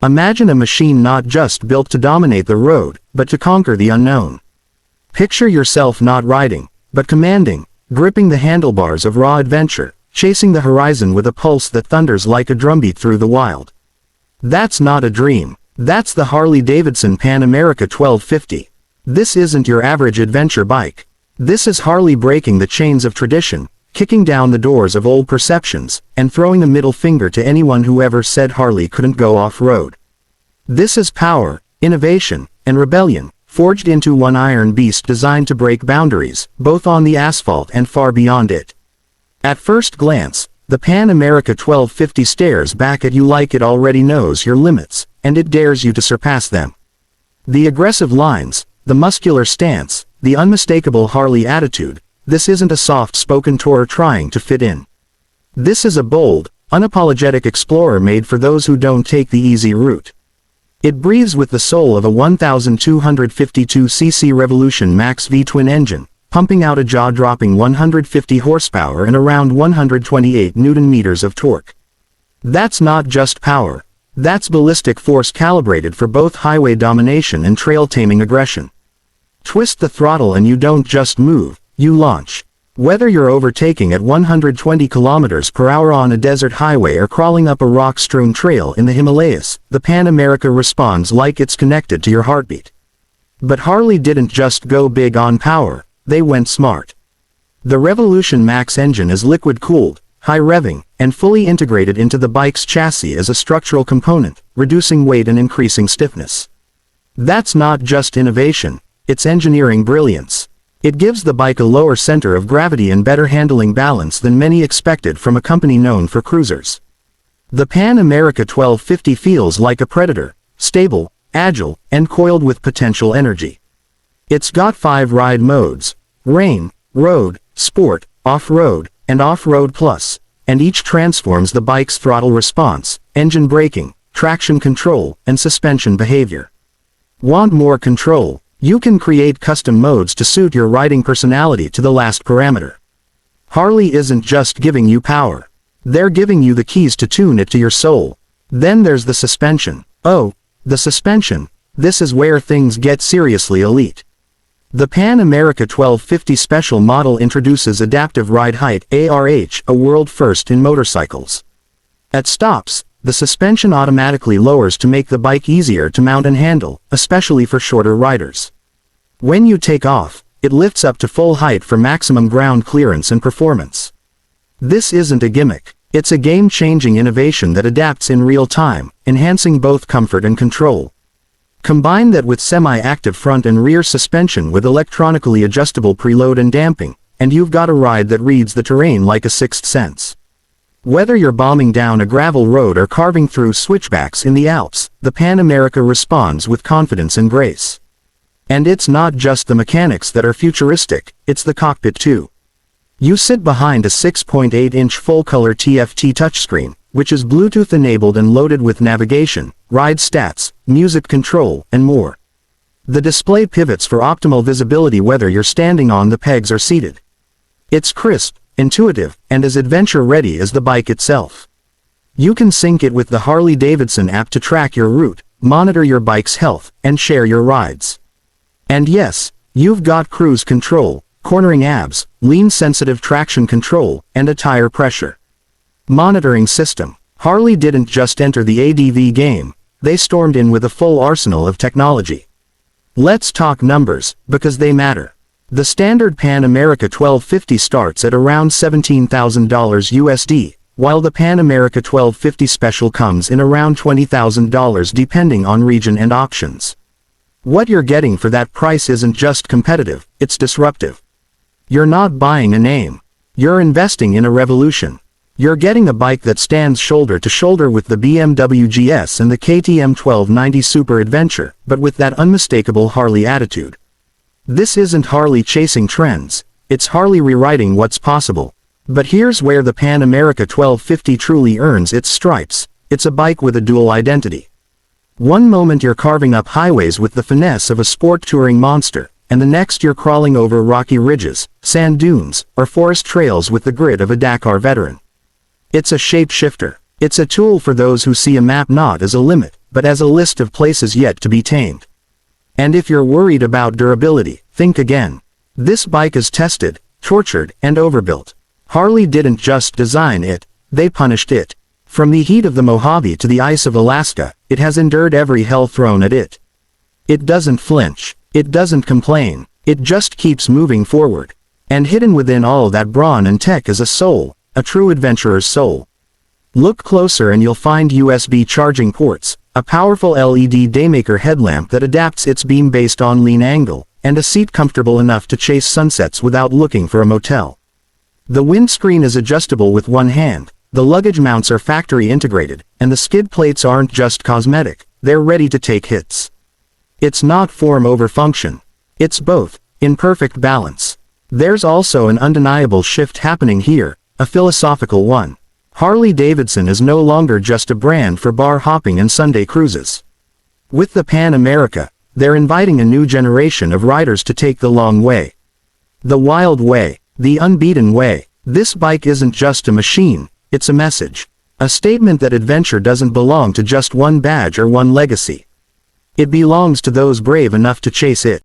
Imagine a machine not just built to dominate the road, but to conquer the unknown. Picture yourself not riding, but commanding, gripping the handlebars of raw adventure, chasing the horizon with a pulse that thunders like a drumbeat through the wild. That's not a dream. That's the Harley-Davidson Pan America 1250. This isn't your average adventure bike. This is Harley breaking the chains of tradition, kicking down the doors of old perceptions, and throwing a middle finger to anyone who ever said Harley couldn't go off-road. This is power, innovation, and rebellion, forged into one iron beast designed to break boundaries, both on the asphalt and far beyond it. At first glance, the Pan America 1250 stares back at you like it already knows your limits, and it dares you to surpass them. The aggressive lines, the muscular stance, the unmistakable Harley attitude, this isn't a soft-spoken tourer trying to fit in. This is a bold, unapologetic explorer made for those who don't take the easy route. It breathes with the soul of a 1,252cc Revolution Max V twin engine, pumping out a jaw-dropping 150 horsepower and around 128 Nm of torque. That's not just power. That's ballistic force calibrated for both highway domination and trail-taming aggression. Twist the throttle and you don't just move, you launch. Whether you're overtaking at 120 km/h on a desert highway or crawling up a rock-strewn trail in the Himalayas, the Pan America responds like it's connected to your heartbeat. But Harley didn't just go big on power, they went smart. The Revolution Max engine is liquid-cooled, high-revving, and fully integrated into the bike's chassis as a structural component, reducing weight and increasing stiffness. That's not just innovation, it's engineering brilliance. It gives the bike a lower center of gravity and better handling balance than many expected from a company known for cruisers. The Pan America 1250 feels like a predator, stable, agile, and coiled with potential energy. It's got 5 ride modes: rain, road, sport, off-road, and off-road plus, and each transforms the bike's throttle response, engine braking, traction control, and suspension behavior. Want more control? You can create custom modes to suit your riding personality to the last parameter. Harley isn't just giving you power. They're giving you the keys to tune it to your soul. Then there's the suspension. Oh, the suspension. This is where things get seriously elite. The Pan America 1250 Special model introduces Adaptive Ride Height (ARH), a world first in motorcycles. At stops, the suspension automatically lowers to make the bike easier to mount and handle, especially for shorter riders. When you take off, it lifts up to full height for maximum ground clearance and performance. This isn't a gimmick, it's a game-changing innovation that adapts in real time, enhancing both comfort and control. Combine that with semi-active front and rear suspension with electronically adjustable preload and damping, and you've got a ride that reads the terrain like a sixth sense. Whether you're bombing down a gravel road or carving through switchbacks in the Alps, the Pan America responds with confidence and grace. And it's not just the mechanics that are futuristic, it's the cockpit too. You sit behind a 6.8-inch full-color TFT touchscreen, which is Bluetooth-enabled and loaded with navigation, ride stats, music control, and more. The display pivots for optimal visibility whether you're standing on the pegs or seated. It's crisp, intuitive, and as adventure-ready as the bike itself. You can sync it with the Harley-Davidson app to track your route, monitor your bike's health, and share your rides. And yes, you've got cruise control, cornering abs, lean-sensitive traction control, and a tire pressure monitoring system. Harley didn't just enter the ADV game, they stormed in with a full arsenal of technology. Let's talk numbers, because they matter. The standard Pan America 1250 starts at around $17,000 USD, while the Pan America 1250 Special comes in around $20,000 depending on region and options. What you're getting for that price isn't just competitive, it's disruptive. You're not buying a name. You're investing in a revolution. You're getting a bike that stands shoulder to shoulder with the BMW GS and the KTM 1290 Super Adventure, but with that unmistakable Harley attitude. This isn't Harley chasing trends, it's Harley rewriting what's possible. But here's where the Pan America 1250 truly earns its stripes. It's a bike with a dual identity. One moment you're carving up highways with the finesse of a sport touring monster, and the next you're crawling over rocky ridges, sand dunes, or forest trails with the grit of a Dakar veteran. It's a shapeshifter. It's a tool for those who see a map not as a limit, but as a list of places yet to be tamed. And if you're worried about durability, think again. This bike is tested, tortured, and overbuilt. Harley didn't just design it, they punished it. From the heat of the Mojave to the ice of Alaska, it has endured every hell thrown at it. It doesn't flinch. It doesn't complain. It just keeps moving forward. And hidden within all that brawn and tech is a soul, a true adventurer's soul. Look closer and you'll find USB charging ports, a powerful LED daymaker headlamp that adapts its beam based on lean angle, and a seat comfortable enough to chase sunsets without looking for a motel. The windscreen is adjustable with one hand, the luggage mounts are factory integrated, and the skid plates aren't just cosmetic, they're ready to take hits. It's not form over function. It's both, in perfect balance. There's also an undeniable shift happening here, a philosophical one. Harley-Davidson is no longer just a brand for bar hopping and Sunday cruises. With the Pan America, they're inviting a new generation of riders to take the long way. The wild way, the unbeaten way. This bike isn't just a machine, it's a message. A statement that adventure doesn't belong to just one badge or one legacy. It belongs to those brave enough to chase it.